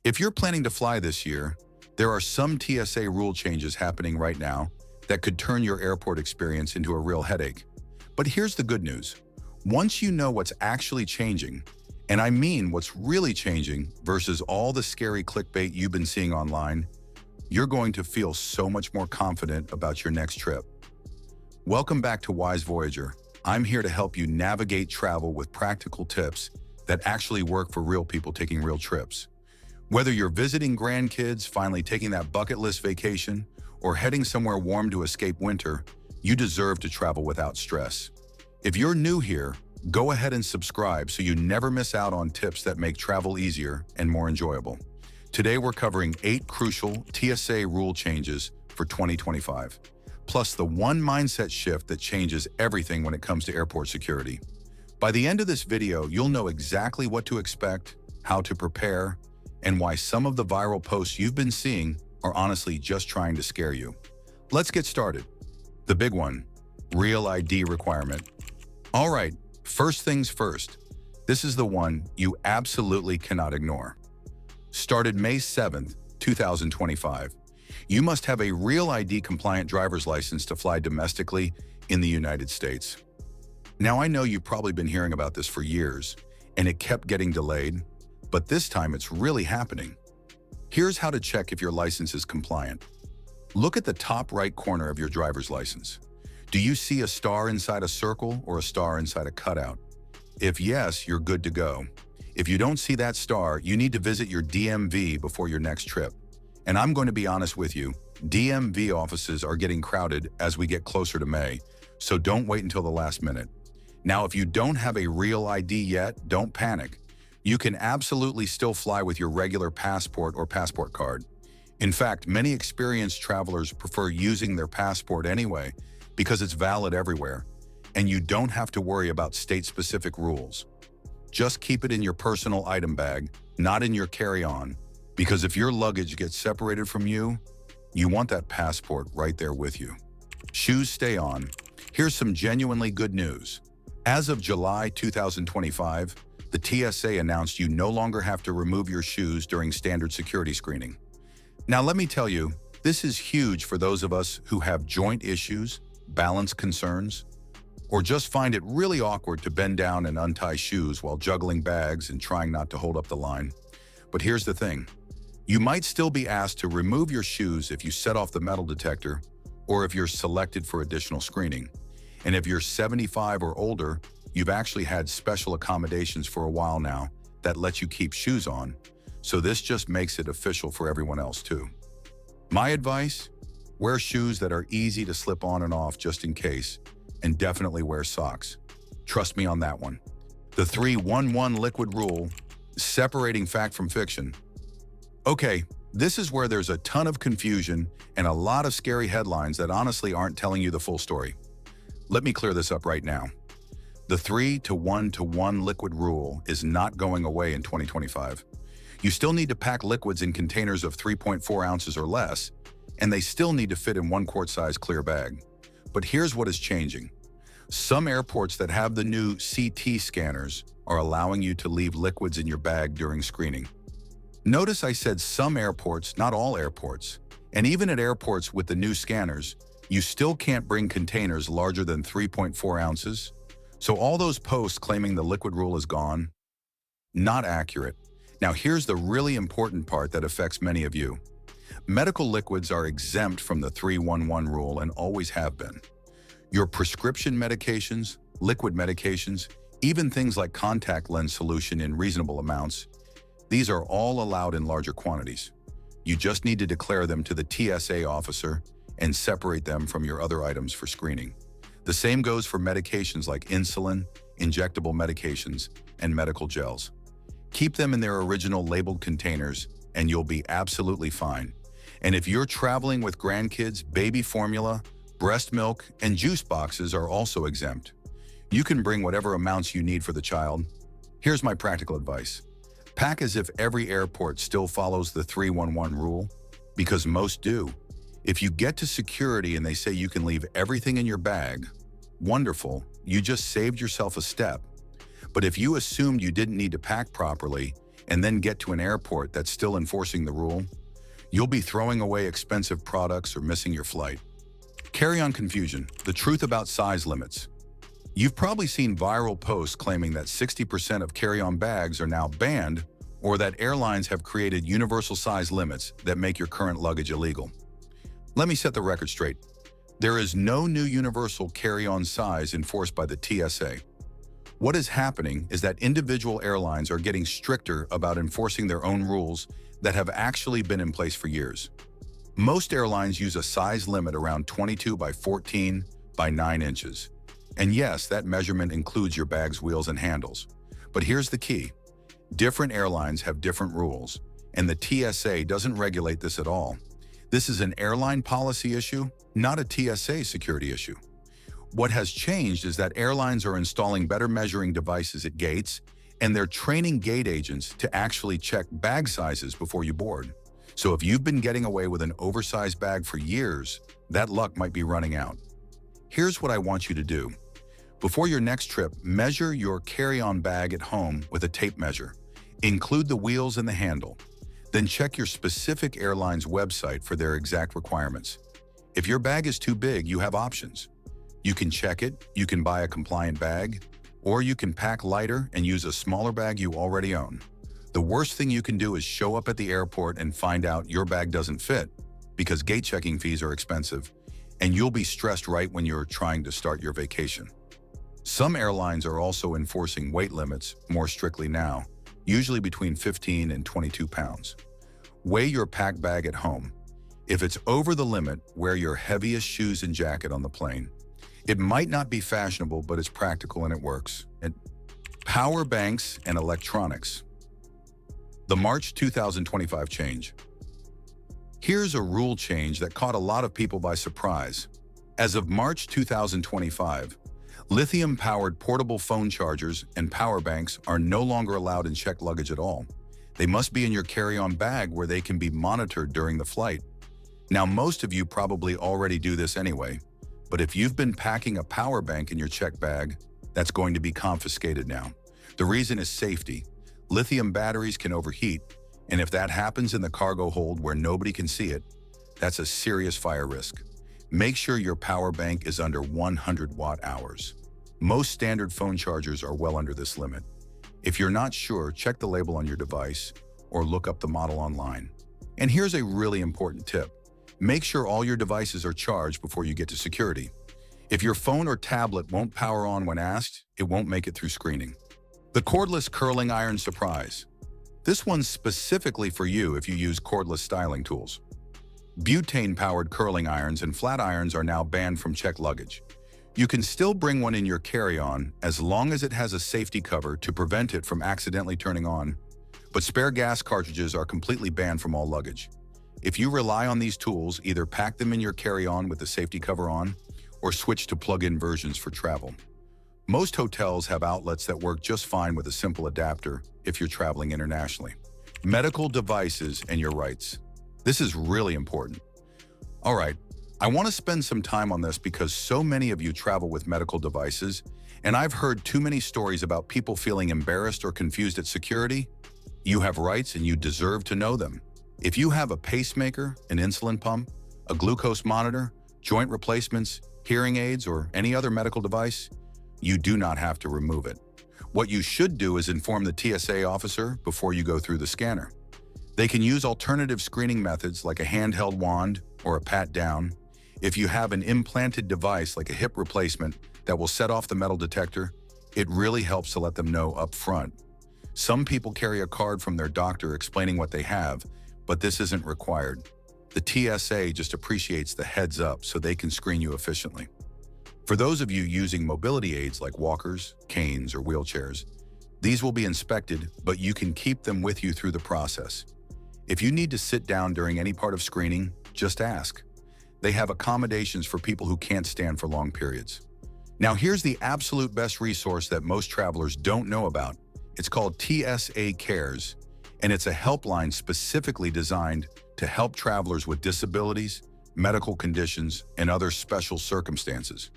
If you're planning to fly this year, there are some TSA rule changes happening right now that could turn your airport experience into a real headache. But here's the good news. Once you know what's actually changing, and I mean what's really changing versus all the scary clickbait you've been seeing online, you're going to feel so much more confident about your next trip. Welcome back to Wise Voyager. I'm here to help you navigate travel with practical tips that actually work for real people taking real trips. Whether you're visiting grandkids, finally taking that bucket list vacation, or heading somewhere warm to escape winter, you deserve to travel without stress. If you're new here, go ahead and subscribe so you never miss out on tips that make travel easier and more enjoyable. Today we're covering 8 crucial TSA rule changes for 2025, plus the one mindset shift that changes everything when it comes to airport security. By the end of this video, you'll know exactly what to expect, how to prepare, and why some of the viral posts you've been seeing are honestly just trying to scare you. Let's get started. The big one, real ID requirement. All right, first things first. This is the one you absolutely cannot ignore. Started May 7th, 2025. You must have a real ID compliant driver's license to fly domestically in the United States. Now I know you've probably been hearing about this for years, and it kept getting delayed, but this time it's really happening. Here's how to check if your license is compliant. Look at the top right corner of your driver's license. Do you see a star inside a circle or a star inside a cutout? If yes, you're good to go. If you don't see that star, you need to visit your DMV before your next trip. And I'm going to be honest with you, DMV offices are getting crowded as we get closer to May, so don't wait until the last minute. Now, if you don't have a real ID yet, don't panic. You can absolutely still fly with your regular passport or passport card. In fact, many experienced travelers prefer using their passport anyway because it's valid everywhere, and you don't have to worry about state-specific rules. Just keep it in your personal item bag, not in your carry-on, because if your luggage gets separated from you, you want that passport right there with you. Shoes stay on. Here's some genuinely good news. As of July 2025, the TSA announced you no longer have to remove your shoes during standard security screening. Now let me tell you, this is huge for those of us who have joint issues, balance concerns, or just find it really awkward to bend down and untie shoes while juggling bags and trying not to hold up the line. But here's the thing. You might still be asked to remove your shoes if you set off the metal detector or if you're selected for additional screening. And if you're 75 or older, you've actually had special accommodations for a while now that let you keep shoes on, so this just makes it official for everyone else too. My advice? Wear shoes that are easy to slip on and off just in case, and definitely wear socks. Trust me on that one. The 3-1-1 liquid rule, separating fact from fiction. Okay, this is where there's a ton of confusion and a lot of scary headlines that honestly aren't telling you the full story. Let me clear this up right now. The 3-to-1-to-1 liquid rule is not going away in 2025. You still need to pack liquids in containers of 3.4 ounces or less, and they still need to fit in 1-quart size clear bag. But here's what is changing. Some airports that have the new CT scanners are allowing you to leave liquids in your bag during screening. Notice I said some airports, not all airports. And even at airports with the new scanners, you still can't bring containers larger than 3.4 ounces. So all those posts claiming the liquid rule is gone, not accurate. Now here's the really important part that affects many of you. Medical liquids are exempt from the 3-1-1 rule and always have been. Your prescription medications, liquid medications, even things like contact lens solution in reasonable amounts, these are all allowed in larger quantities. You just need to declare them to the TSA officer and separate them from your other items for screening. The same goes for medications like insulin, injectable medications, and medical gels. Keep them in their original labeled containers and you'll be absolutely fine. And if you're traveling with grandkids, baby formula, breast milk, and juice boxes are also exempt. You can bring whatever amounts you need for the child. Here's my practical advice. Pack as if every airport still follows the 3-1-1 rule, because most do. If you get to security and they say you can leave everything in your bag, wonderful, you just saved yourself a step. But if you assumed you didn't need to pack properly and then get to an airport that's still enforcing the rule, you'll be throwing away expensive products or missing your flight. Carry-on confusion, the truth about size limits. You've probably seen viral posts claiming that 60% of carry-on bags are now banned, or that airlines have created universal size limits that make your current luggage illegal. Let me set the record straight. There is no new universal carry-on size enforced by the TSA. What is happening is that individual airlines are getting stricter about enforcing their own rules that have actually been in place for years. Most airlines use a size limit around 22 by 14 by 9 inches. And yes, that measurement includes your bag's wheels and handles. But here's the key. Different airlines have different rules, and the TSA doesn't regulate this at all. This is an airline policy issue, not a TSA security issue. What has changed is that airlines are installing better measuring devices at gates, and they're training gate agents to actually check bag sizes before you board. So if you've been getting away with an oversized bag for years, that luck might be running out. Here's what I want you to do. Before your next trip, measure your carry-on bag at home with a tape measure. Include the wheels and the handle. Then check your specific airline's website for their exact requirements. If your bag is too big, you have options. You can check it, you can buy a compliant bag, or you can pack lighter and use a smaller bag you already own. The worst thing you can do is show up at the airport and find out your bag doesn't fit, because gate checking fees are expensive, and you'll be stressed right when you're trying to start your vacation. Some airlines are also enforcing weight limits more strictly now, usually between 15 and 22 pounds. Weigh your packed bag at home. If it's over the limit, wear your heaviest shoes and jacket on the plane. It might not be fashionable, but it's practical and it works. Power banks and electronics. The March 2025 change. Here's a rule change that caught a lot of people by surprise. As of March 2025, lithium-powered portable phone chargers and power banks are no longer allowed in checked luggage at all. They must be in your carry-on bag where they can be monitored during the flight. Now, most of you probably already do this anyway, but if you've been packing a power bank in your checked bag, that's going to be confiscated now. The reason is safety. Lithium batteries can overheat, and if that happens in the cargo hold where nobody can see it, that's a serious fire risk. Make sure your power bank is under 100 watt-hours. Most standard phone chargers are well under this limit. If you're not sure, check the label on your device or look up the model online. And here's a really important tip. Make sure all your devices are charged before you get to security. If your phone or tablet won't power on when asked, it won't make it through screening. The cordless curling iron surprise. This one's specifically for you if you use cordless styling tools. Butane-powered curling irons and flat irons are now banned from checked luggage. You can still bring one in your carry-on as long as it has a safety cover to prevent it from accidentally turning on, but spare gas cartridges are completely banned from all luggage. If you rely on these tools, either pack them in your carry-on with the safety cover on, or switch to plug-in versions for travel. Most hotels have outlets that work just fine with a simple adapter if you're traveling internationally. Medical devices and your rights. This is really important. All right, I want to spend some time on this because so many of you travel with medical devices, and I've heard too many stories about people feeling embarrassed or confused at security. You have rights and you deserve to know them. If you have a pacemaker, an insulin pump, a glucose monitor, joint replacements, hearing aids, or any other medical device, you do not have to remove it. What you should do is inform the TSA officer before you go through the scanner. They can use alternative screening methods like a handheld wand or a pat-down. If you have an implanted device like a hip replacement that will set off the metal detector, it really helps to let them know up front. Some people carry a card from their doctor explaining what they have, but this isn't required. The TSA just appreciates the heads up so they can screen you efficiently. For those of you using mobility aids like walkers, canes, or wheelchairs, these will be inspected, but you can keep them with you through the process. If you need to sit down during any part of screening, just ask. They have accommodations for people who can't stand for long periods. Now here's the absolute best resource that most travelers don't know about. It's called TSA Cares, and it's a helpline specifically designed to help travelers with disabilities, medical conditions, and other special circumstances.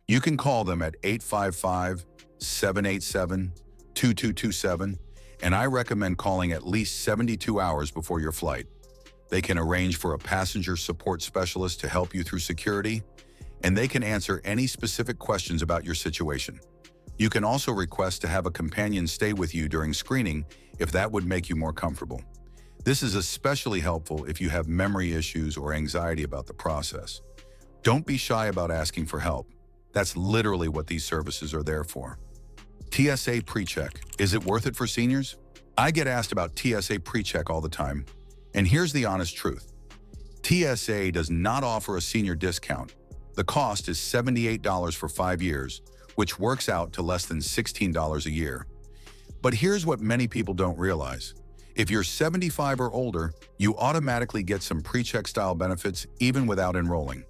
You can call them at 855-787-2227, and I recommend calling at least 72 hours before your flight. They can arrange for a passenger support specialist to help you through security, and they can answer any specific questions about your situation. You can also request to have a companion stay with you during screening if that would make you more comfortable. This is especially helpful if you have memory issues or anxiety about the process. Don't be shy about asking for help. That's literally what these services are there for. TSA PreCheck. Is it worth it for seniors? I get asked about TSA PreCheck all the time, and here's the honest truth. TSA does not offer a senior discount. The cost is $78 for 5 years, which works out to less than $16 a year. But here's what many people don't realize. If you're 75 or older, you automatically get some PreCheck style benefits even without enrolling.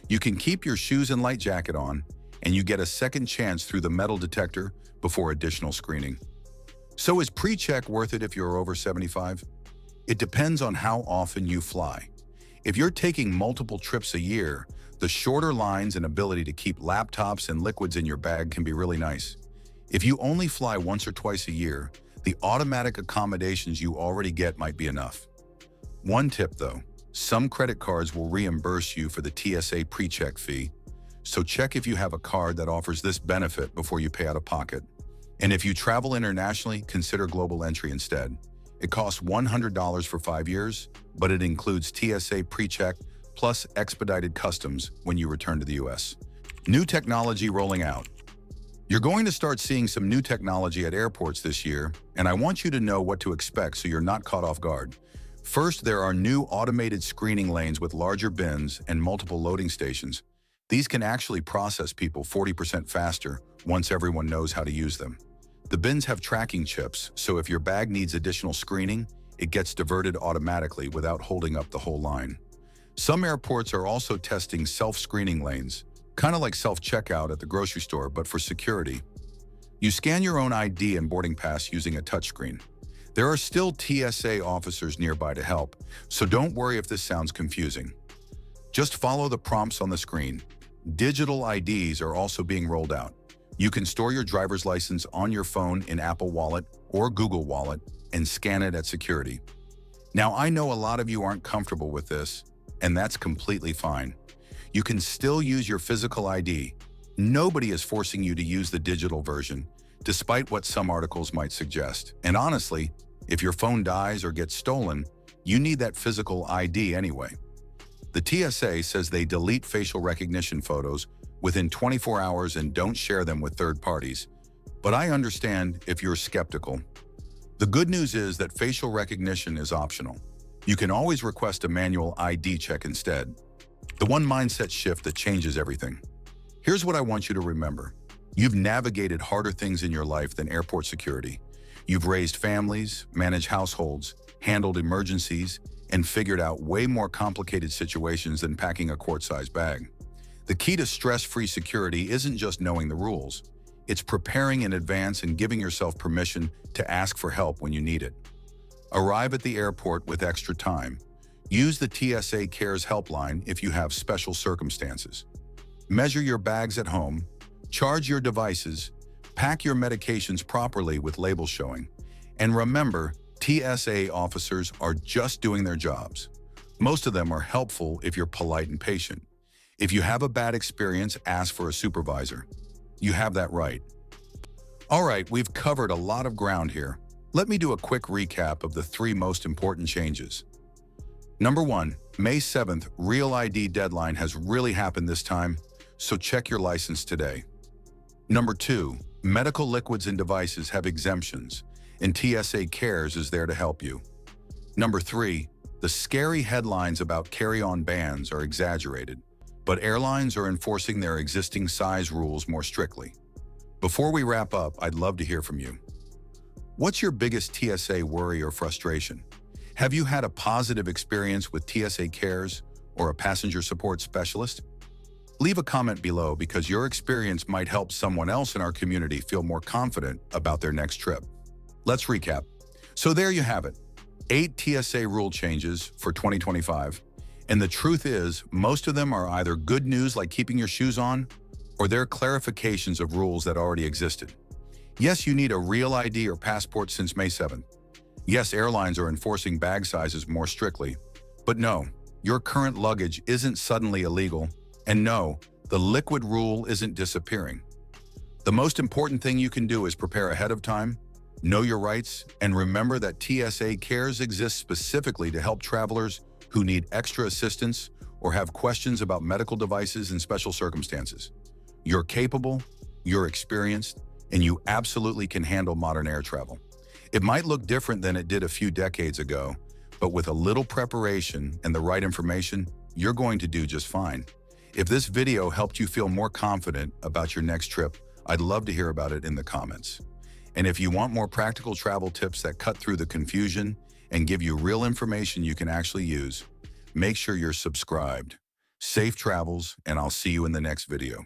You can keep your shoes and light jacket on, and you get a second chance through the metal detector before additional screening. So is PreCheck worth it if you're over 75? It depends on how often you fly. If you're taking multiple trips a year, the shorter lines and ability to keep laptops and liquids in your bag can be really nice. If you only fly once or twice a year, the automatic accommodations you already get might be enough. One tip though, some credit cards will reimburse you for the TSA PreCheck fee, so check if you have a card that offers this benefit before you pay out of pocket. And if you travel internationally, consider global entry instead. It costs $100 for 5 years, but it includes TSA PreCheck plus expedited customs when you return to the US. New technology rolling out. You're going to start seeing some new technology at airports this year, and I want you to know what to expect so you're not caught off guard. First, there are new automated screening lanes with larger bins and multiple loading stations. These can actually process people 40% faster once everyone knows how to use them. The bins have tracking chips, so if your bag needs additional screening, it gets diverted automatically without holding up the whole line. Some airports are also testing self-screening lanes, kind of like self-checkout at the grocery store, but for security. You scan your own ID and boarding pass using a touchscreen. There are still TSA officers nearby to help, so don't worry if this sounds confusing. Just follow the prompts on the screen. Digital IDs are also being rolled out. You can store your driver's license on your phone in Apple Wallet or Google Wallet and scan it at security. Now, I know a lot of you aren't comfortable with this, and that's completely fine. You can still use your physical ID. Nobody is forcing you to use the digital version, despite what some articles might suggest. And honestly, if your phone dies or gets stolen, you need that physical ID anyway. The TSA says they delete facial recognition photos within 24 hours and don't share them with third parties. But I understand if you're skeptical. The good news is that facial recognition is optional. You can always request a manual ID check instead. The one mindset shift that changes everything. Here's what I want you to remember. You've navigated harder things in your life than airport security. You've raised families, managed households, handled emergencies, and figured out way more complicated situations than packing a quart-sized bag. The key to stress-free security isn't just knowing the rules. It's preparing in advance and giving yourself permission to ask for help when you need it. Arrive at the airport with extra time. Use the TSA Cares Helpline if you have special circumstances. Measure your bags at home, charge your devices, pack your medications properly with labels showing. And remember, TSA officers are just doing their jobs. Most of them are helpful if you're polite and patient. If you have a bad experience, ask for a supervisor. You have that right. All right, we've covered a lot of ground here. Let me do a quick recap of the 3 most important changes. Number 1, May 7th, Real ID deadline has really happened this time, so check your license today. Number 2, medical liquids and devices have exemptions, and TSA Cares is there to help you. Number 3, the scary headlines about carry-on bans are exaggerated, but airlines are enforcing their existing size rules more strictly. Before we wrap up, I'd love to hear from you. What's your biggest TSA worry or frustration? Have you had a positive experience with TSA Cares or a passenger support specialist? Leave a comment below because your experience might help someone else in our community feel more confident about their next trip. Let's recap. So there you have it, 8 TSA rule changes for 2025. And the truth is, most of them are either good news like keeping your shoes on, or they're clarifications of rules that already existed. Yes, you need a real ID or passport since May 7th. Yes, airlines are enforcing bag sizes more strictly. But no, your current luggage isn't suddenly illegal. And no, the liquid rule isn't disappearing. The most important thing you can do is prepare ahead of time, know your rights, and remember that TSA Cares exists specifically to help travelers who need extra assistance or have questions about medical devices in special circumstances. You're capable, you're experienced, and you absolutely can handle modern air travel. It might look different than it did a few decades ago, but with a little preparation and the right information, you're going to do just fine. If this video helped you feel more confident about your next trip, I'd love to hear about it in the comments. And if you want more practical travel tips that cut through the confusion and give you real information you can actually use, make sure you're subscribed. Safe travels, and I'll see you in the next video.